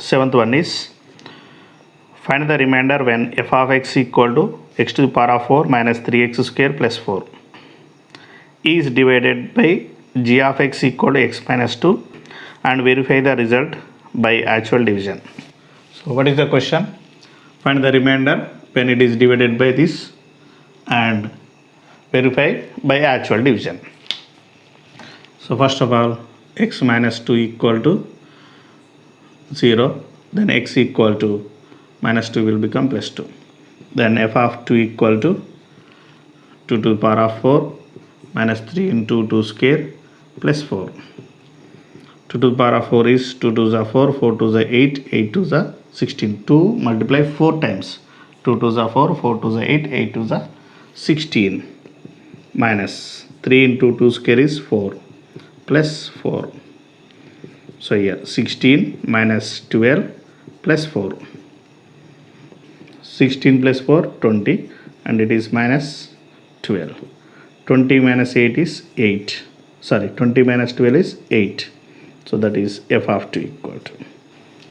seventh one is find the remainder when f of x equal to x to the power of 4 minus 3x square plus 4 is divided by g of x equal to x minus 2 and verify the result by actual division. So what is the question? Find the remainder when it is divided by this and verify by actual division. So first of all, x minus 2 equal to 0, then x equal to minus 2 will become plus 2. Then f of 2 equal to 2 to the power of 4 minus 3 into 2 square plus 4. 2 to the power of 4 is 2 to the 4, 4 to the 8, 8 to the 16. 2 multiply 4 times. 2 to the 4, 4 to the 8, 8 to the 16 minus 3 into 2 square is 4 plus 4. So here 16 minus 12 plus 4. 16 plus 4, 20, and it is minus 12. 20 minus 8 is 8. Sorry, 20 minus 12 is 8. So that is f of 2 equal to.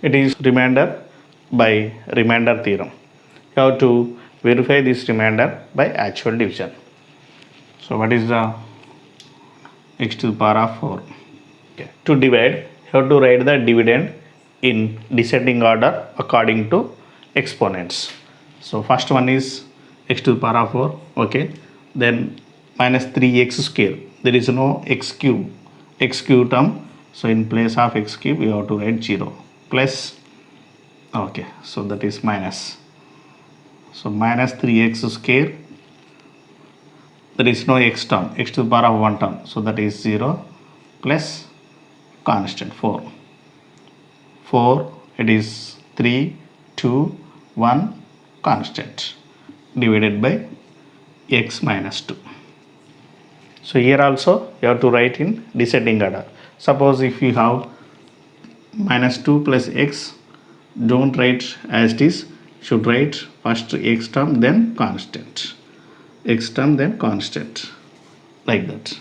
It is remainder by remainder theorem. You have to verify this remainder by actual division. So what is the x to the power of 4? Okay. To divide, you have to write the dividend in descending order according to exponents. So first one is x to the power of 4. Okay. Then minus 3x square. There is no x cube term. So in place of x cube, you have to write 0 plus. Okay. So that is minus. So minus 3x square. There is no x term, x to the power of 1 term. So that is 0 plus constant 4. 4, it is 3, 2, 1 constant divided by x minus 2. So here also you have to write in descending order. Suppose if you have minus 2 plus x, don't write as it is. Should write first x term, then constant. X term, then constant. Like that.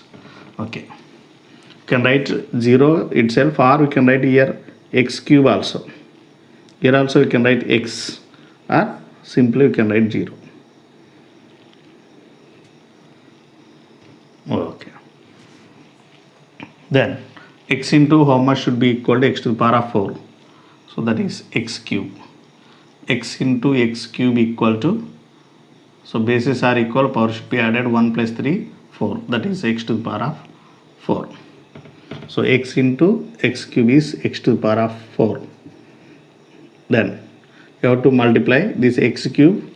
Okay. You can write 0 itself, or we can write here x cube also. Here also you can write x, or simply you can write 0. Okay. Then x into how much should be equal to x to the power of 4. So that is x cube. X into x cube equal to, so bases are equal, power should be added, 1 plus 3, 4. That is x to the power of 4. So x into x cube is x to the power of 4. Then you have to multiply this x cube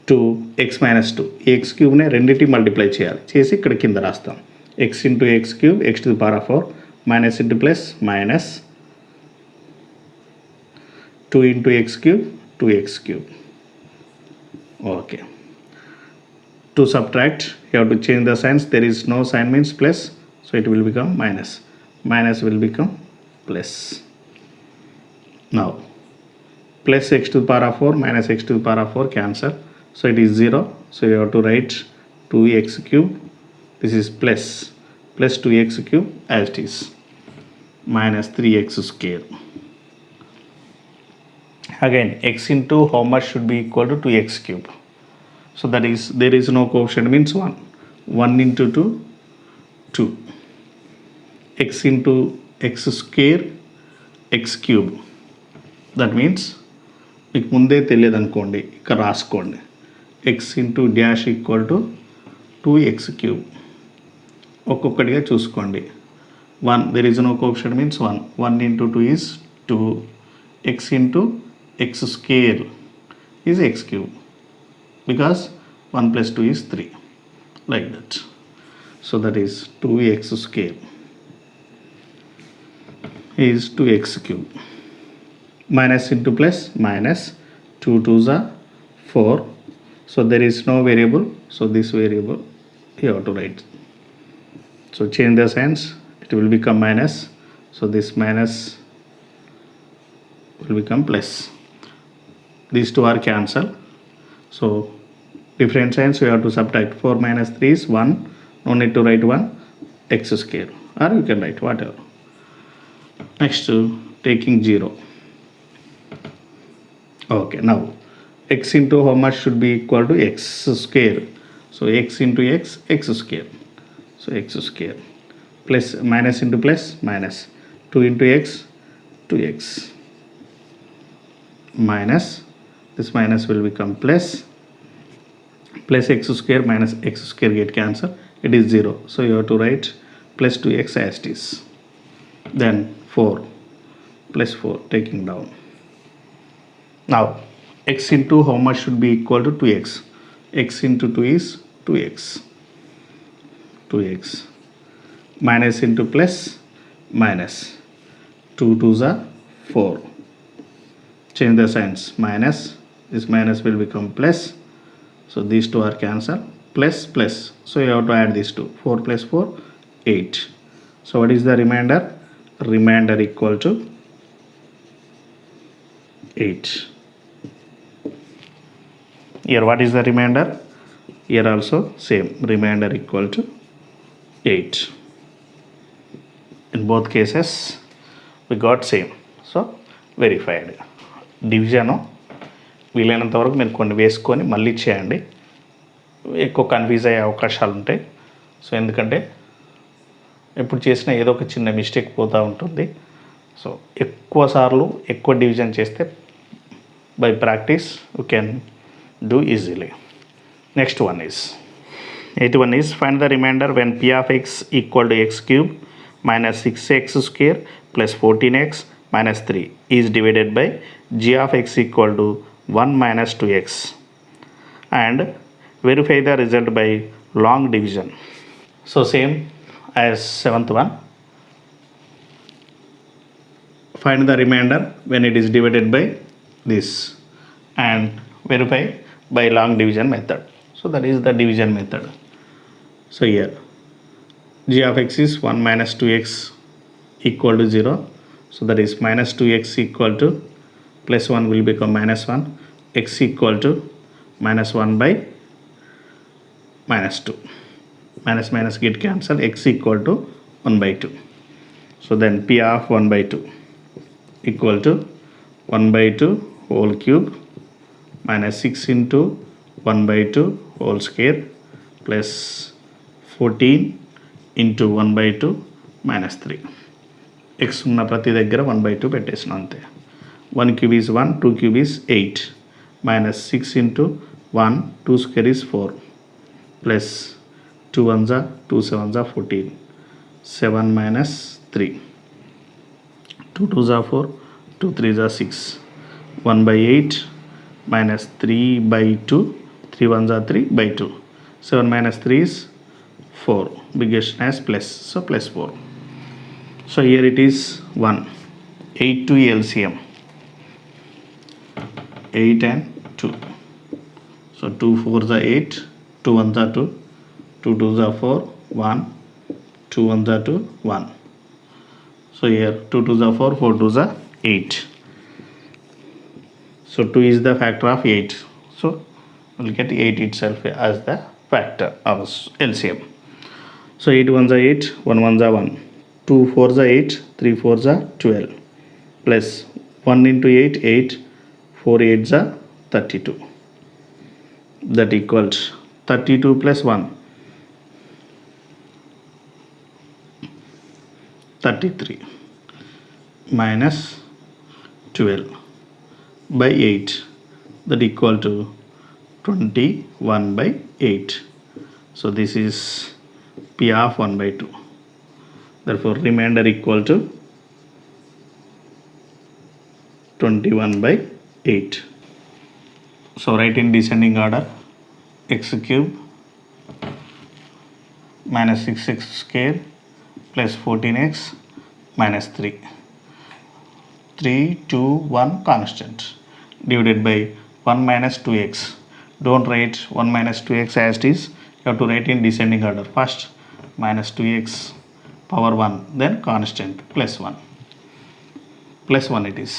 to x minus 2. x cube ne రెండిటి multiply చేయాలి. చేసి ఇక్కడ కింద రాస్తాం. x into x cube, x to the power of 4, minus into plus, minus 2 into x cube, 2x cube. Okay. To subtract, you have to change the signs. There is no sign, means plus, so it will become minus. Minus will become plus. Now, plus x to the power of 4 minus x to the power of 4 cancel. So it is 0. So you have to write 2x cube. This is plus 2x cube as it is. Minus 3x square. Again, x into how much should be equal to 2x cube. So that is, there is no coefficient, means 1. 1 into 2, 2. X into x square, x cube. That means, మీకు ముందే తెలియదు అనుకోండి, ఇక్కడ రాసుకోండి. x into dash equal to 2x cube. ఒక్కొక్కటిగా చూసుకోండి. 1, there is no coefficient, means 1. 1 into 2 is 2. X into x square is x cube, because 1 plus 2 is 3, like that. So that is 2x square is 2x cube. Minus into plus, minus 2 2s are 4. So there is no variable, so this variable you have to write. So change the signs, it will become minus. So this minus will become plus. These two are cancelled. So different signs we have to subtract. 4 minus 3 is 1. No need to write 1. X square, or you can write whatever. Next, taking 0. Okay, now x into how much should be equal to x square? So x into x, x square. So x square plus minus into plus minus 2 into x 2x minus this minus will become plus x square minus x square get cancel, it is 0, so you have to write plus 2x as it is. Then 4 plus 4 taking down. Now x into how much should be equal to 2x? X into 2 is 2x minus into plus minus 2 2s are 4, change the signs, minus this minus will become plus, so these two are cancelled, plus plus, so you have to add these two, 4 plus 4 8. So what is the remainder? Remainder equal to 8. Here what is the remainder? Here also same, remainder equal to 8. In both cases we got same, so verified. Division వీలైనంత వరకు మీరు కొన్ని వేసుకొని మళ్ళీ చేయండి, ఎక్కువ confuse అయ్యే అవకాశాలు ఉంటాయి. సో ఎందుకంటే ఎప్పుడు చేసినా ఏదో ఒక చిన్న మిస్టేక్ పోతూ ఉంటుంది. సో ఎక్కువ సార్లు ఎక్కువ డివిజన్ చేస్తే by practice you can do easily. Next one is 81 is find the remainder when p of x equal to x cube minus 6x square plus 14x minus 3 is divided by g of x equal to 1 minus 2x, and verify the result by long division. So same as 7th one, find the remainder when it is divided by this and verify by long division method. So that is the division method. So here g of x is 1 minus 2x equal to 0, so that is minus 2x equal to plus 1 will become minus 1, x equal to minus 1 by minus 2, minus minus get cancelled, x equal to 1 by 2. So then p of 1 by 2 equal to 1 by 2 whole cube minus 6 into 1 by 2 whole square plus 14 into 1 by 2 minus 3. x ఉన్న ప్రతి దగ్గర 1 by 2 పెట్టేసిన అంతే. 1 cube is 1, 2 cube is 8 minus 6 into 1, 2 square is 4 plus 2 ones are 2 sevens are 14, 7 minus 3, 2 twos are 4, 2 threes are 6, 1 by 8 minus 3 by 2, 3 ones are 3 by 2, 7 minus 3 is 4, biggest as plus, so plus 4. So here it is 1, 8 to LCM, 8 and 2, so 2 4s are 8, 2 1s are 2, 2 2s are 4, 1, 2 1s are 2, 1. So here 2 2s are 4, 4 2s are 8. So 2 is the factor of 8, so we'll get 8 itself as the factor of LCM. So 8 1s are 8, 1 1s are 1, 2 4s are 8, 3 4s are 12 plus 1 into 8 8, 4 8s are 32, that equals 32 plus 1 33 minus 12 by 8, that equal to 21 by 8. So this is p of 1 by 2, therefore remainder equal to 21 by 8. So write in descending order, x cube minus 6x square plus 14x minus 3, 3 2 1 constant, divided by 1 minus 2x. Don't write 1 minus 2x as it is, you have to write in descending order. First minus 2x power 1, then constant plus 1, plus 1 it is.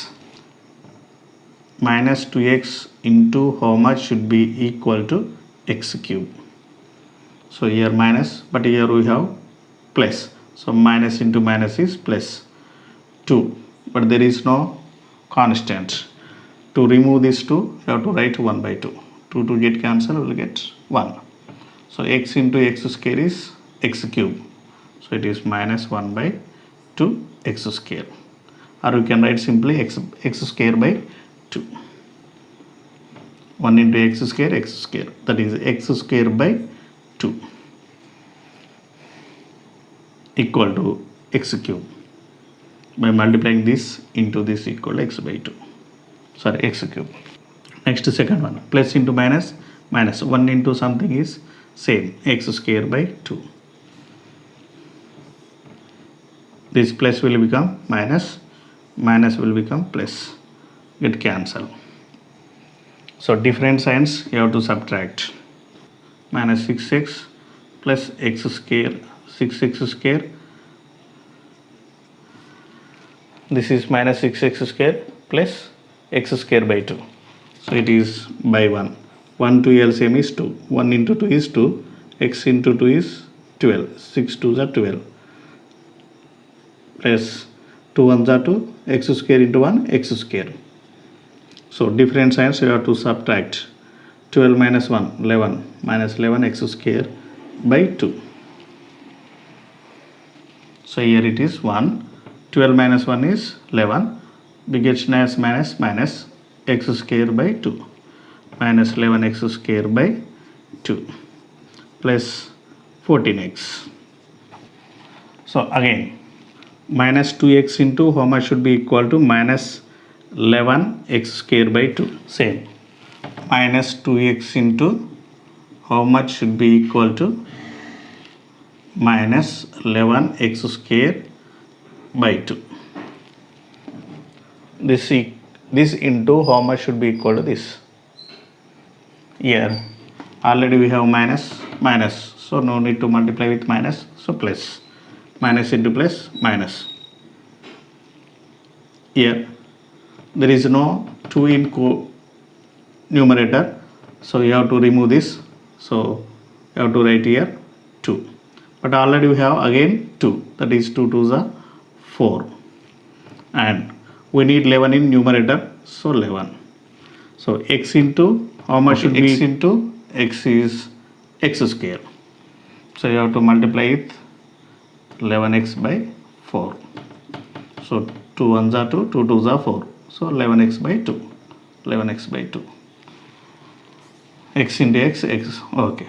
Minus 2x into how much should be equal to x cube. So here minus, but here we have plus, so minus into minus is plus 2, but there is no constant. To remove this 2, you have to write 1 by 2. 2 to get cancelled, we will get 1. So x into x square is x cube. So it is minus 1 by 2 x square. Or we can write simply x square by 2. 1 into x square, that is x square by 2 equal to x cube. By multiplying this into this equal to x by 2. Sorry, x cube. Next, second one, plus into minus, minus 1 into something is same, x square by 2. This plus will become minus, minus will become plus, get cancel. So different signs you have to subtract. Minus 6x plus x square, 6x square. This is minus 6x square plus x square by 2. So it is by 1. 1 to LCM is 2. 1 into 2 is 2. X into 2 is 12. 6 2s are 12. Plus 2 1s are 2. X square into 1, x square. So different signs you have to subtract. 12 minus 1, 11. Minus 11 x square by 2. So here it is 1. 12 minus 1 is 11. Biggest as minus, minus x square by 2. Minus 11x square by 2. Plus 14x. So again, minus 2x into how much should be equal to minus 11x square by 2. Same. Minus 2x into how much should be equal to minus 11x square by 2. This into how much should be equal to this. Here already we have minus, minus. So no need to multiply with minus. So plus. Minus into plus, minus. Here there is no 2 in numerator. So you have to remove this. So you have to write here 2. But already we have again 2. That is 2 2s are 4. And we need 11 in numerator. So 11. So x into how much should be? X into x is x square. So you have to multiply with 11x by 4. So 2 1s are 2, 2 2s are 4. So 11x by 2. 11x by 2. X into x, x. Okay.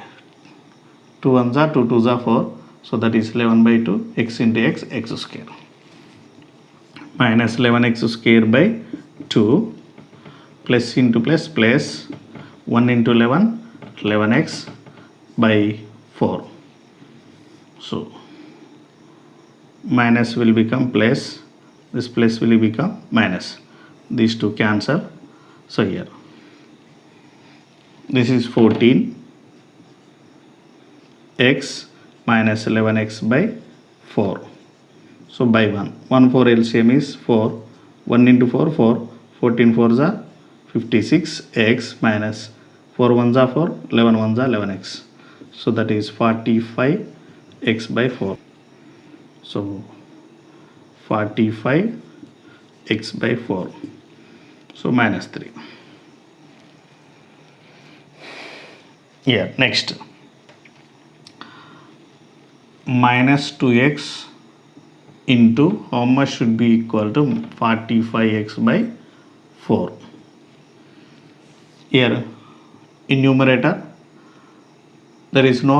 2 1s are 2, 2s are 4. So that is 11 by 2. X into x, x square. Minus 11x square by 2. Plus into plus, plus 1 into 11, 11x by 4. So minus will become plus, this plus will become minus. These two cancel. So here this is 14x minus 11x by 4. So by 1. 1 4 LCM is 4. 1 into 4, 4. 14 4s are 56x minus 4 1s are 4. 11 1s are 11x. So that is 45x by 4. So 45x by 4. So minus 3. Here next. Minus 2x into how much should be equal to 45x by 4. Here in numerator there is no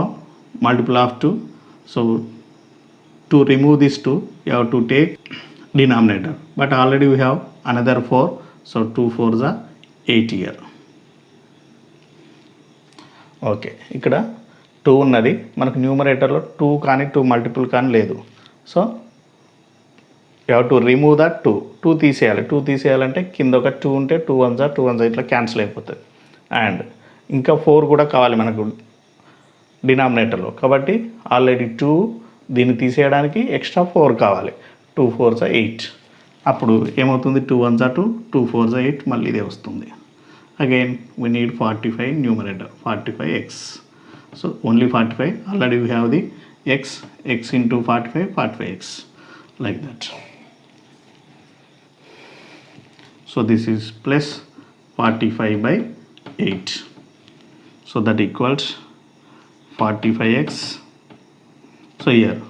multiple of 2. So to remove this 2 you have to take denominator. But already we have another 4. So 2 4s are 8 here. Okay ఇక్కడ 2 ఉన్నది మనకు న్యూమరేటర్లో 2 కానీ 2 multiple కానీ లేదు. So you have to remove that 2 తీసేయాలి. 2 తీసేయాలంటే కింద ఒక 2 ఉంటే 2 1s 2 1s ఇట్లా క్యాన్సిల్ అయిపోతుంది. అండ్ ఇంకా 4 కూడా కావాలి మనకు డినామినేటర్లో. కాబట్టి ఆల్రెడీ 2 దీన్ని తీసేయడానికి ఎక్స్ట్రా 4 కావాలి. 2 4s 8. అప్పుడు ఏమవుతుంది? 2 1s 2, 2 4s 8, మళ్ళీ ఇదే వస్తుంది. Again we need 45 numerator, 45x. So only 45. Already we have the x into 45, 45x, like that. So this is plus 45 by 8. So that equals 45x. So here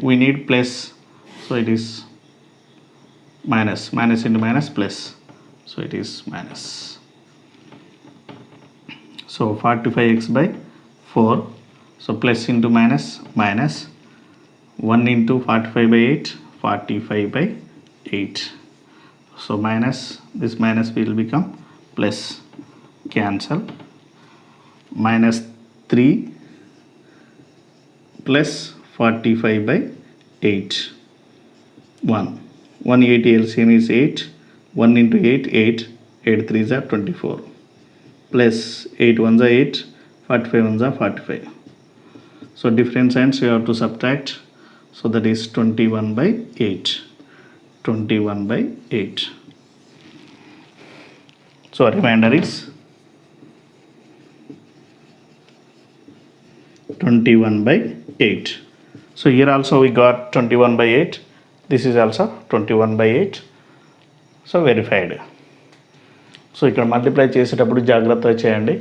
we need plus, so it is minus into minus plus, so it is minus. So 45x by 4, so plus into minus, 1 into 45 by 8, 45 by 8. So minus, this minus will become plus, cancel, minus 3 plus 45 by 8, 180 LCM is 8, 1 into 8, 8 3s are 24, plus 8 1s are 8, 45 1s are 45. So different signs you have to subtract, so that is 21 by 8, 21 by 8. So remainder is 21 by 8. So here also we got 21 by 8. This is also 21 by 8. So verified. So ఇక్కడ multiply చేసేటప్పుడు జాగ్రత్తగా చేయండి,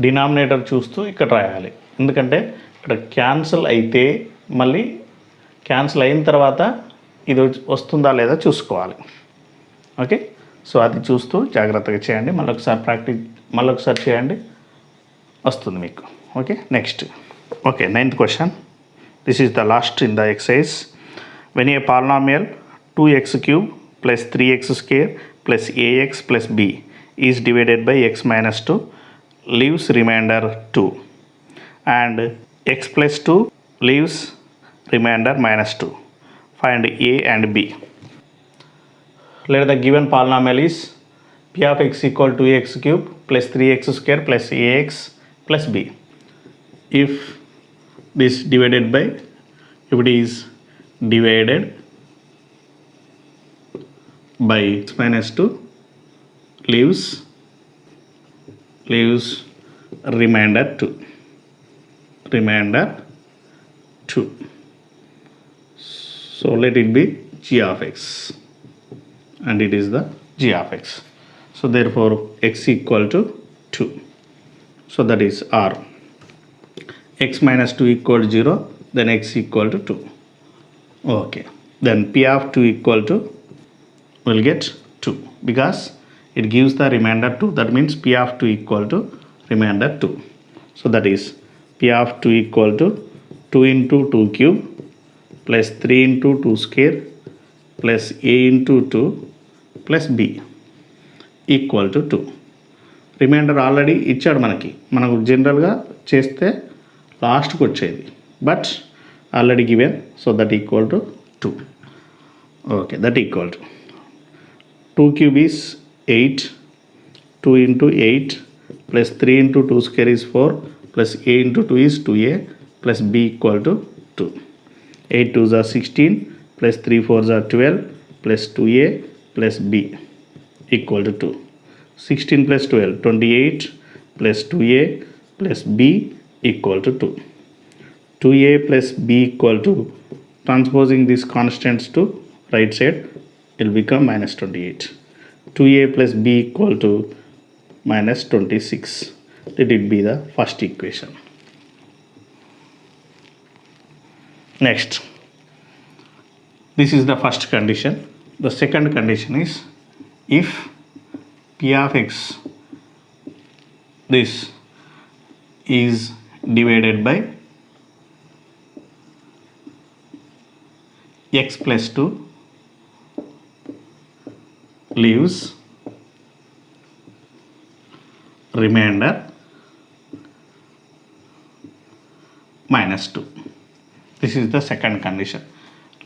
denominator చూస్తూ ఇక్కడ రాయాలి. ఎందుకంటే ఇక్కడ cancel అయితే మళ్ళీ క్యాన్సిల్ అయిన తర్వాత ఇది వస్తుందా లేదా చూసుకోవాలి. ఓకే, సో అది చూస్తూ జాగ్రత్తగా చేయండి. మళ్ళొకసారి చేయండి, వస్తుంది మీకు. Okay, next. Okay, 9th question. This is the last in the exercise. When a polynomial 2x cube plus 3x square plus ax plus b is divided by x minus 2, leaves remainder 2, and x plus 2 leaves remainder minus 2. Find a and b. Let the given polynomial is p of x equal to x cube plus 3x square plus ax plus b. If this divided by, if it is divided by x minus 2, leaves remainder 2, so let it be g of x, and it is the g of x. So therefore x equal to 2, so that is r. X minus 2 equal to 0, then x equal to 2. Okay, then p of 2 equal to, will get 2 because it gives the remainder 2. That means p of 2 equal to remainder 2. So that is p of 2 equal to 2 into 2 cube plus 3 into 2 square plus a into 2 plus b equal to 2. Reminder already ఇచ్చాడు మనకు జనరల్గా చేస్తే లాస్ట్కి వచ్చేది, but already given, so that equal to 2. Okay, that equal to 2 cube is 8, 2 into 8 plus 3 into 2 square is 4 plus a into 2 is 2a plus b equal to 2. 8 2s are 16 plus 3 4s are 12 plus 2a plus b equal to 2. 16 plus 12, 28 plus 2a plus b equal to 2. 2a plus b equal to, transposing these constants to right side, will become minus 28. 2a plus b equal to minus 26. Let it be the first equation. Next, this is the first condition. The second condition is if p of x, this is divided by x plus 2, leaves remainder minus 2. This is the second condition.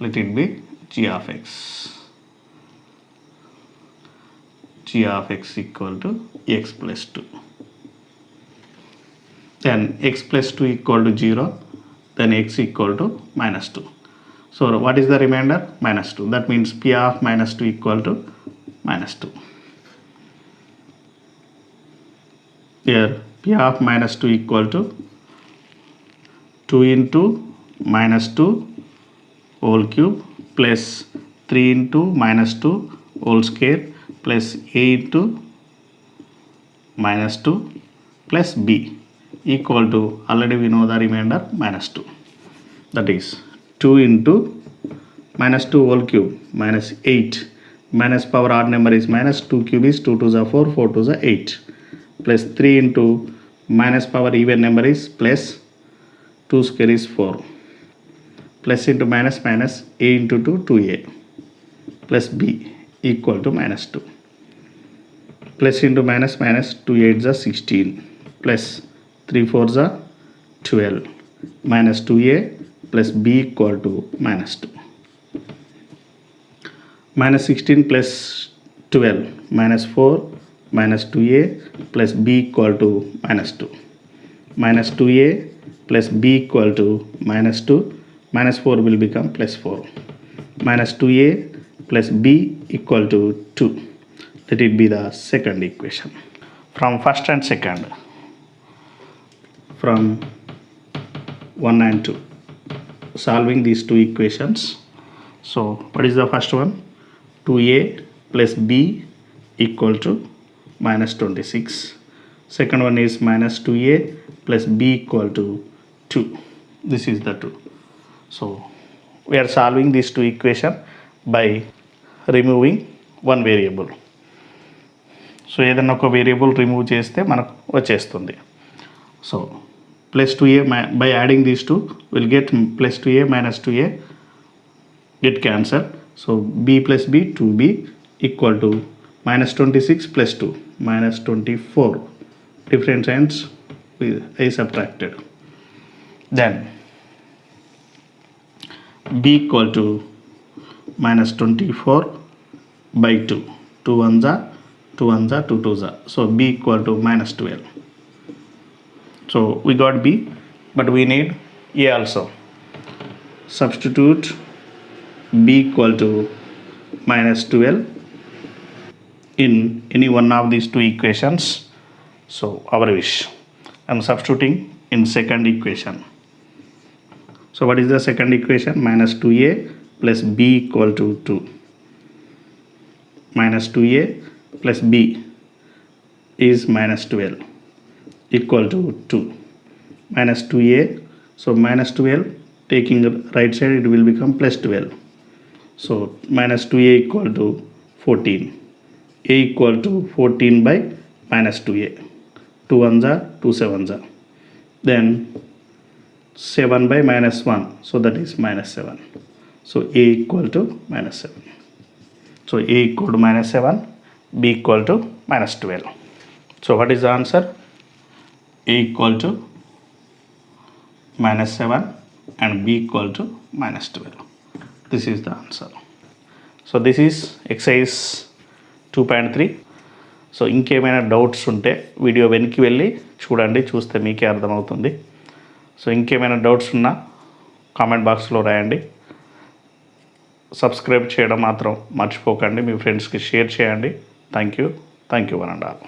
Let it be g of x. G of x equal to x plus 2. Then x plus 2 equal to 0, then x equal to minus 2. So what is the remainder? Minus 2. That means p of minus 2 equal to minus 2. Here p of minus 2 equal to 2 into minus 2 whole cube plus 3 into minus 2 whole square plus a into minus 2 plus b equal to, already we know the remainder, minus 2. That is 2 into minus 2 whole cube minus 8 minus power odd number is minus 2 cube is 2 to the 4, 4 to the 8 plus 3 into minus power even number is plus 2 square is 4 plus into minus minus a into 2 2a plus b equal to minus 2 plus into minus minus 2 8 is 16 plus 3 4 is 12 minus 2a plus b equal to minus 2 minus 16 plus 12 minus 4 minus 2a plus b equal to minus 2 minus 2a plus b equal to minus 2 minus 4 will become plus 4 minus 2a plus b equal to 2. Let it be the second equation. From first and second, from 1 and 2, solving these two equations. So what is the first one? 2a plus b equal to minus 26. Second one is minus 2a plus b equal to 2. This is the 2. So we are solving these two equations by removing one variable. So ఏదైనా ఒక variable remove చేస్తే మనకు వచ్చేస్తుంది. So plus 2a by adding these two will get plus 2a minus 2a get cancelled. So b plus b 2b equal to minus 26 plus 2 minus 24. Different signs is subtracted. Then b equal to minus 24 by 2. 2 ones are 2 ones are 2 twos are. So b equal to minus 12. So we got b, but we need a also. Substitute b equal to minus 12 in any one of these two equations. So our wish. I am substituting in second equation. So what is the second equation? Minus 2a plus b equal to 2. Minus 2a plus b is minus 12 equal to 2. Minus 2a, so minus 12, taking the right side it will become plus 12. So minus 2a equal to 14. A equal to 14 by minus 2a. 2 ones are 2 sevens are. Then 7 by minus 1. So that is minus 7. So a equal to minus 7. So a equal to minus 7. B equal to minus 12. So what is the answer? A equal to minus 7 and B equal to minus 12. This is the answer. So this is exercise 2.3. So ఇంకేమైనా doubts ఉంటే video వెనక్కి వెళ్ళి చూడండి, చూస్తే మీకే అర్థమవుతుంది. So ఇంకేమైనా doubts ఉన్నా కామెంట్ బాక్స్లో రాయండి. సబ్స్క్రైబ్ చేయడం మాత్రం మర్చిపోకండి. మీ ఫ్రెండ్స్కి షేర్ చేయండి. Thank you one and all.